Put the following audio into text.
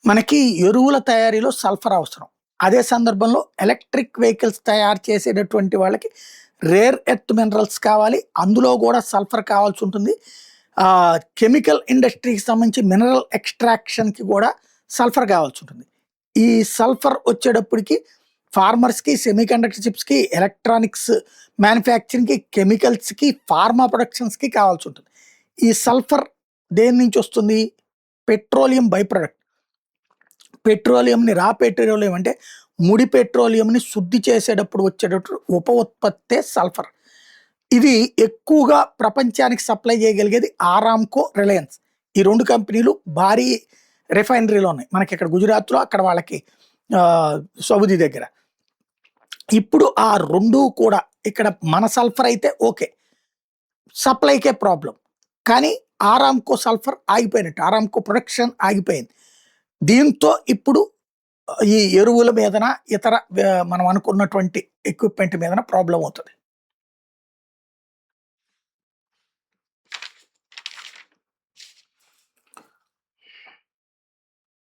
మనకి ఎరువుల తయారీలో సల్ఫర్ అవసరం. అదే సందర్భంలో ఎలక్ట్రిక్ వెహికల్స్ తయారు చేసేటటువంటి వాళ్ళకి రేర్ ఎర్త్ మినరల్స్ కావాలి. అందులో గూడా సల్ఫర్ కావాల్సుంటుంది. కెమికల్ ఇండస్ట్రీకి సంబంధించి మినరల్ ఎక్స్‌ట్రాక్షన్‌కి గూడా సల్ఫర్ కావాల్సుంటుంది. ఈ సల్ఫర్ వచ్చేటప్పటికి ఫార్మర్స్‌కి, సెమీకండక్టర్ చిప్స్‌కి, ఎలక్ట్రానిక్స్ మ్యానుఫ్యాక్చరింగ్‌కి, కెమికల్స్‌కి, ఫార్మా ప్రొడక్షన్స్‌కి కావాల్సుంటుంది. ఈ సల్ఫర్ దేని నుంచొస్తుంది? Petroleum by product. Raw petroleum అంటే ముడి పెట్రోలియంని శుద్ధి చేసేటప్పుడు వచ్చేటట్టు ఉప ఉత్పత్తే సల్ఫర్. ఇది ఎక్కువగా ప్రపంచానికి సప్లై చేయగలిగేది ఆరామ్‌కో, రిలయన్స్. ఈ 2 కంపెనీలు భారీ రిఫైనరీలు ఉన్నాయి. మనకిక్కడ గుజరాత్‌లో, అక్కడ వాళ్ళకి సౌదీ దగ్గర. ఇప్పుడు ఆ 2 కూడా ఇక్కడ మన సల్ఫర్ అయితే ఓకే. సప్లైకే ప్రాబ్లమ్. కానీ ఆరామ్‌కో సల్ఫర్ ఆగిపోయినట్టు. ఆరామ్‌కో ప్రొడక్షన్ ఆగిపోయింది. దీంతో ఇప్పుడు ఈ ఎరువుల మీదన, ఇతర మనం అనుకున్నటువంటి ఎక్విప్‌మెంట్ మీదన ప్రాబ్లమ్ అవుతది.